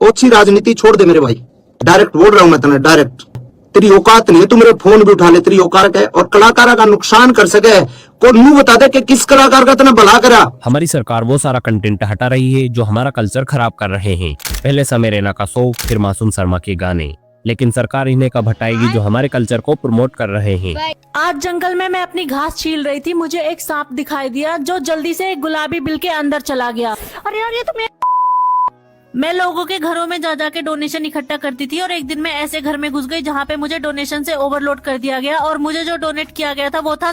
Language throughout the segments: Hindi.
ओछी राजनीति छोड़ दे मेरे भाई, डायरेक्ट बोल रहा हूं मैं तेने, डायरेक्ट। तेरी औकात नहीं है, तू मेरे फोन भी उठा ले, तेरी औकात है और कलाकारा का नुकसान कर सके को नू बता दे कि किस कलाकार का तेने भला करा। हमारी सरकार वो सारा कंटेंट हटा रही है जो हमारा कल्चर खराब कर रहे हैं। पहले समय रैना का शो, फिर मासूम शर्मा के गाने, लेकिन सरकार इन्हें कब हटाएगी जो हमारे कल्चर को प्रमोट कर रहे हैं। आज जंगल में मैं अपनी घास छील रही थी, मुझे एक सांप दिखाई दिया जो जल्दी से एक गुलाबी बिल के अंदर चला गया। अरे यार ये तो मैं लोगों के घरों में जा जाके डोनेशन इकट्ठा करती थी और एक दिन मैं ऐसे घर में घुस गई जहाँ पे मुझे डोनेशन से ओवरलोड कर दिया गया और मुझे जो डोनेट किया गया था वो था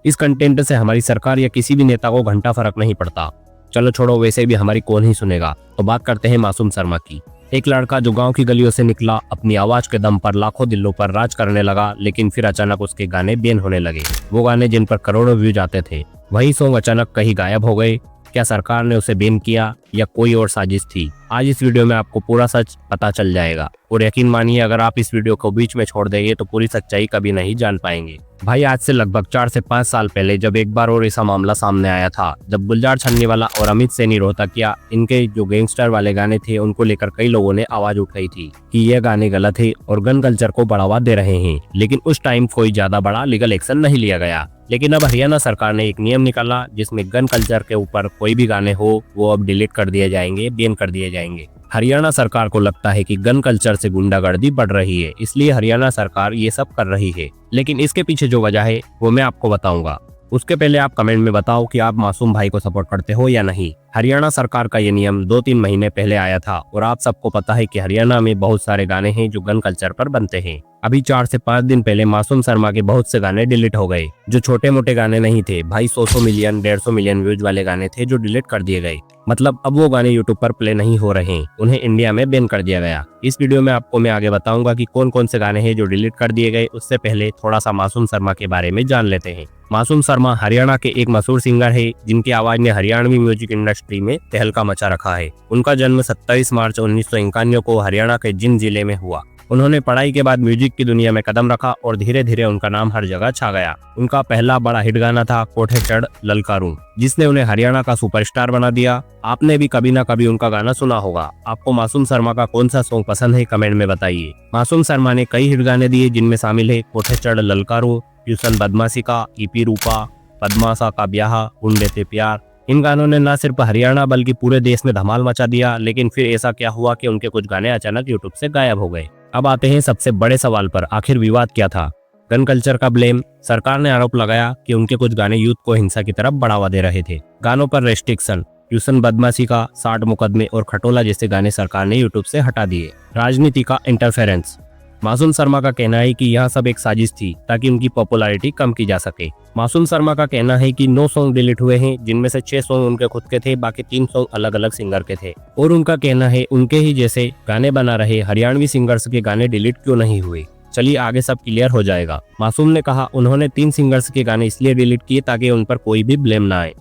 इस कंटेंट से हमारी सरकार या किसी भी नेता को घंटा फर्क नहीं पड़ता। चलो छोड़ो, वैसे भी हमारी कौन ही सुनेगा। तो बात करते हैं मासूम शर्मा की। एक लड़का जो गांव की गलियों से निकला, अपनी आवाज के दम पर लाखों दिलों पर राज करने लगा, लेकिन फिर अचानक उसके गाने बैन होने लगे। वो गाने जिन पर करोड़ों व्यूज आते थे, वही सॉन्ग अचानक कहीं गायब हो गए। क्या सरकार ने उसे बैन किया या कोई और साजिश थी? आज इस वीडियो में आपको पूरा सच पता चल जाएगा और यकीन मानिए अगर आप इस वीडियो को बीच में छोड़ देंगे तो पूरी सच्चाई कभी नहीं जान पाएंगे। भाई आज से लगभग 4 से 5 साल पहले जब एक बार और ऐसा मामला सामने आया था, जब गुलजार छन्नीवाला और अमित सैनी रोहतकिया, इनके जो गैंगस्टर वाले गाने थे उनको लेकर कई लोगों ने आवाज उठाई थी कि ये गाने गलत है और गन कल्चर को बढ़ावा दे रहे हैं। लेकिन उस टाइम कोई ज्यादा बड़ा लीगल एक्शन नहीं लिया गया। लेकिन अब हरियाणा सरकार ने एक नियम निकाला जिसमें गन कल्चर के ऊपर कोई भी गाने हो वो अब डिलीट कर दिए जाएंगे, बैन कर दिए जाएंगे। हरियाणा सरकार को लगता है कि गन कल्चर से गुंडागर्दी बढ़ रही है, इसलिए हरियाणा सरकार ये सब कर रही है। लेकिन इसके पीछे जो वजह है वो मैं आपको बताऊंगा। उसके पहले आप कमेंट में बताओ कि आप मासूम भाई को सपोर्ट करते हो या नहीं। हरियाणा सरकार का ये नियम 2-3 महीने पहले आया था और आप सबको पता है कि हरियाणा में बहुत सारे गाने हैं जो गन कल्चर पर बनते हैं। अभी 4 से 5 दिन पहले मासूम शर्मा के बहुत से गाने डिलीट हो गए। जो छोटे मोटे गाने नहीं थे भाई, 100 मिलियन 150 मिलियन व्यूज वाले गाने थे जो डिलीट कर दिए गए। मतलब अब वो गाने यूट्यूब पर प्ले नहीं हो रहे, उन्हें इंडिया में बैन कर दिया गया। इस वीडियो में आपको मैं आगे बताऊंगा कि कौन कौन से गाने हैं जो डिलीट कर दिए गए। उससे पहले थोड़ा सा मासूम शर्मा के बारे में जान लेते हैं। मासूम शर्मा हरियाणा के एक मशहूर सिंगर है जिनकी आवाज ने हरियाणवी म्यूजिक इंडस्ट्री में तहलका मचा रखा है। उनका जन्म 27 मार्च 1951 को हरियाणा के जिंद जिले में हुआ। उन्होंने पढ़ाई के बाद म्यूजिक की दुनिया में कदम रखा और धीरे धीरे उनका नाम हर जगह छा गया। उनका पहला बड़ा हिट गाना था कोठे चढ़ ललकारूं, जिसने उन्हें हरियाणा का सुपरस्टार बना दिया। आपने भी कभी ना कभी उनका गाना सुना होगा। आपको मासूम शर्मा का कौन सा सॉन्ग पसंद है कमेंट में बताइए। मासूम शर्मा ने कई हिट गाने दिए जिनमें शामिल है कोठे चढ़ ललकारूं, ट्यूशन बदमाशी का, ईपी रूपा, पद्मासा का ब्याह, गुंडे ते प्यार। इन गानों ने न सिर्फ हरियाणा बल्कि पूरे देश में धमाल मचा दिया। लेकिन फिर ऐसा क्या हुआ कि उनके कुछ गाने अचानक यूट्यूब से गायब हो गए। अब आते हैं सबसे बड़े सवाल पर, आखिर विवाद क्या था? गन कल्चर का ब्लेम। सरकार ने आरोप लगाया कि उनके कुछ गाने यूथ को हिंसा की तरफ बढ़ावा दे रहे थे। गानों पर रेस्ट्रिक्शन, ट्यूशन बदमाशी का, 60 मुकदमे और खटोला जैसे गाने सरकार ने यूट्यूब से हटा दिए। राजनीति का इंटरफेरेंस। मासूम शर्मा का कहना है कि यह सब एक साजिश थी ताकि उनकी पॉपुलैरिटी कम की जा सके। मासूम शर्मा का कहना है कि 9 सॉन्ग डिलीट हुए हैं जिनमें से 6 सॉन्ग उनके खुद के थे, बाकी 3 सॉन्ग अलग अलग सिंगर के थे। और उनका कहना है उनके ही जैसे गाने बना रहे हरियाणवी सिंगर्स के गाने डिलीट क्यों नहीं हुए। चलिए आगे सब क्लियर हो जाएगा। मासूम ने कहा उन्होंने 3 सिंगर्स के गाने इसलिए डिलीट किए ताकि उन पर कोई भी ब्लेम ना आए।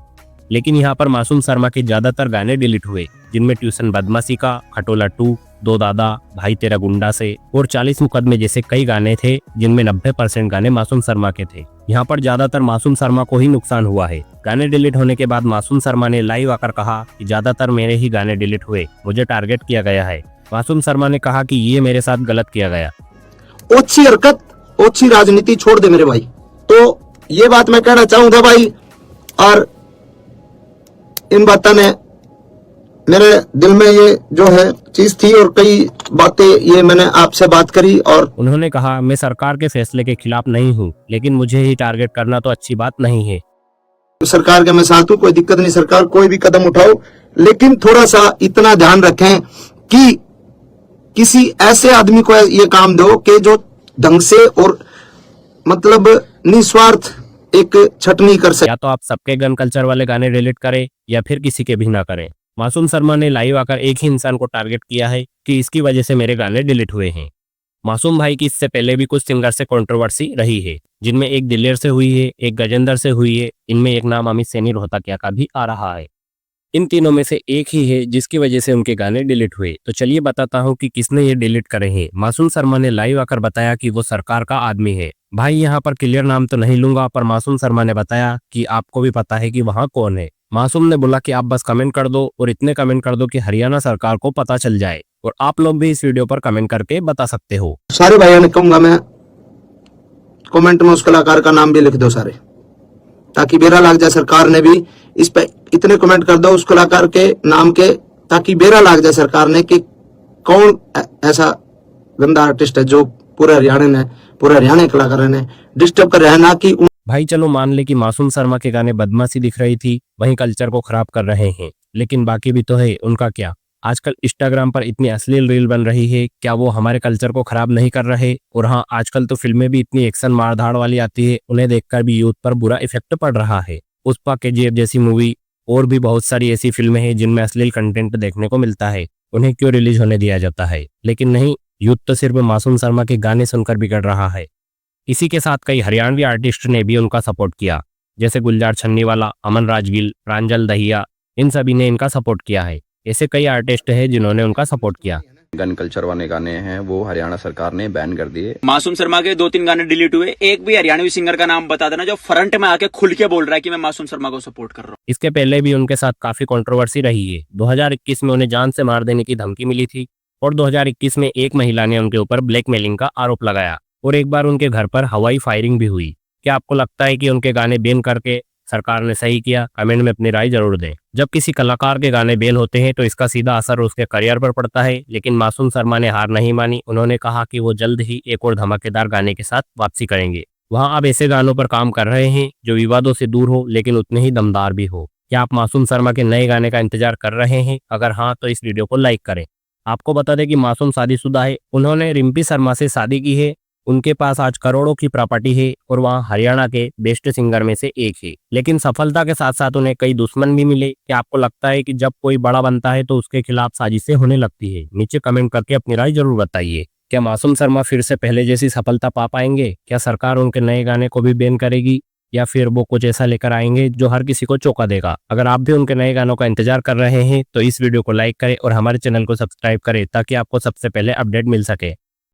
लेकिन यहाँ पर मासूम शर्मा के ज्यादातर गाने डिलीट हुए जिनमें ट्यूशन बदमाशी का, खटोला 2, दो दादा, भाई तेरा गुंडा से और 40 मुकदमे जैसे कई गाने थे जिनमें 90% गाने मासूम शर्मा के थे। यहाँ पर ज्यादातर मासूम शर्मा को ही नुकसान हुआ है। गाने डिलीट होने के बाद मासूम शर्मा ने लाइव आकर कहा कि ज्यादातर मेरे ही गाने डिलीट हुए, मुझे टारगेट किया गया है। मासूम शर्मा ने कहा कि ये मेरे साथ गलत किया गया। ओछी हरकत, ओछी राजनीति छोड़ दे मेरे भाई। तो ये बात मैं कहना चाहूंगा भाई, और इन बातों ने मेरे दिल में ये जो है चीज थी और कई बातें ये मैंने आपसे बात करी। और उन्होंने कहा मैं सरकार के फैसले के खिलाफ नहीं हूँ, लेकिन मुझे ही टारगेट करना तो अच्छी बात नहीं है। सरकार के मैं साथ हूँ, कोई दिक्कत नहीं, सरकार कोई भी कदम उठाओ, लेकिन थोड़ा सा इतना ध्यान रखें कि किसी ऐसे आदमी को ये काम दो कि जो ढंग से और मतलब निस्वार्थ एक छटनी कर सके। या तो आप सबके गन कल्चर वाले गाने डिलीट करें या फिर किसी के भी ना करें। मासूम शर्मा ने लाइव आकर एक ही इंसान को टारगेट किया है कि इसकी वजह से मेरे गाने डिलीट हुए हैं। मासूम भाई की इससे पहले भी कुछ सिंगर से कंट्रोवर्सी रही है, जिनमें एक दिलेर से हुई है, एक गजेंद्र से हुई है, इनमें एक नाम अमित सैनी रोहतकिया का भी आ रहा है। इन तीनों में से एक ही है जिसकी वजह से उनके गाने डिलीट हुए। तो चलिए बताता हूँ कि किसने ये डिलीट करे हैं। मासूम शर्मा ने लाइव आकर बताया कि वो सरकार का आदमी है। भाई यहाँ पर क्लियर नाम तो नहीं लूंगा, पर मासूम शर्मा ने बताया कि आपको भी पता है कि वहाँ कौन है। मासूम ने बोला कि आप बस कमेंट कर दो और इतने कमेंट कर दो कि हरियाणा सरकार को पता चल जाए, और आप लोग भी इस वीडियो पर कमेंट करके बता सकते हो। सारे भाइयों ने कहूंगा मैं, कमेंट में उस कलाकार का नाम भी लिख दो सारे, ताकि बेरा लग जाए सरकार ने भी इस पे। इतने कमेंट कर दो उस कलाकार के नाम के, ताकि बेरा लग जाए सरकार ने कि कौन ऐसा गंदा आर्टिस्ट है जो पूरे हरियाणा कलाकारों ने डिस्टर्ब कर रहा है, ना कि भाई चलो मान ले कि मासूम शर्मा के गाने बदमाशी दिख रही थी, वहीं कल्चर को खराब कर रहे हैं, लेकिन बाकी भी तो है, उनका क्या? आजकल इंस्टाग्राम पर इतनी अश्लील रील बन रही है, क्या वो हमारे कल्चर को खराब नहीं कर रहे? और हाँ, आजकल तो फिल्में भी इतनी एक्शन मारधाड़ वाली आती है, उन्हें देखकर भी यूथ पर बुरा इफेक्ट पड़ रहा है। पुष्पा, केजीएफ जैसी मूवी और भी बहुत सारी ऐसी फिल्में हैं जिनमें अश्लील कंटेंट देखने को मिलता है, उन्हें क्यों रिलीज होने दिया जाता है? लेकिन नहीं, यूथ तो सिर्फ मासूम शर्मा के गाने सुनकर बिगड़ रहा है। इसी के साथ कई हरियाणवी आर्टिस्ट ने भी उनका सपोर्ट किया, जैसे गुलजार छन्नीवाला, अमन राजगिल, प्रांजल दहिया, इन सभी ने इनका सपोर्ट किया है। ऐसे कई आर्टिस्ट हैं जिन्होंने उनका सपोर्ट किया। गन कल्चर वाले गाने हैं वो हरियाणा सरकार ने बैन कर दिए। मासूम शर्मा के 2-3 गाने डिलीट हुए, एक भी हरियाणवी सिंगर का नाम बता देना जो फ्रंट में आके खुल के बोल रहा है कि मैं मासूम शर्मा को सपोर्ट कर रहा हूँ। इसके पहले भी उनके साथ काफी कंट्रोवर्सी रही है। 2021 में उन्हें जान से मार देने की धमकी मिली थी, और 2021 में एक महिला ने उनके ऊपर ब्लैकमेलिंग का आरोप लगाया, और एक बार उनके घर पर हवाई फायरिंग भी हुई। क्या आपको लगता है कि उनके गाने बैन करके सरकार ने सही किया? कमेंट में अपनी राय जरूर दें। जब किसी कलाकार के गाने बैन होते हैं तो इसका सीधा असर उसके करियर पर पड़ता है, लेकिन मासूम शर्मा ने हार नहीं मानी। उन्होंने कहा कि वो जल्द ही एक और धमाकेदार गाने के साथ वापसी करेंगे। वहाँ आप ऐसे गानों पर काम कर रहे हैं जो विवादों से दूर हो लेकिन उतने ही दमदार भी हो। क्या आप मासूम शर्मा के नए गाने का इंतजार कर रहे हैं? अगर हाँ तो इस वीडियो को लाइक करें। आपको बता दें कि मासूम शादीशुदा है, उन्होंने रिम्पी शर्मा से शादी की है। उनके पास आज करोड़ों की प्रॉपर्टी है और वहाँ हरियाणा के बेस्ट सिंगर में से एक है, लेकिन सफलता के साथ साथ उन्हें कई दुश्मन भी मिले। क्या आपको लगता है कि जब कोई बड़ा बनता है तो उसके खिलाफ साजिशें होने लगती है? नीचे कमेंट करके अपनी राय जरूर बताइए। क्या मासूम शर्मा फिर से पहले जैसी सफलता पा पाएंगे? क्या सरकार उनके नए गाने को भी बैन करेगी, या फिर वो कुछ ऐसा लेकर आएंगे जो हर किसी को चौंका देगा? अगर आप भी उनके नए गानों का इंतजार कर रहे हैं तो इस वीडियो को लाइक करें और हमारे चैनल को सब्सक्राइब करें, ताकि आपको सबसे पहले अपडेट मिल सके।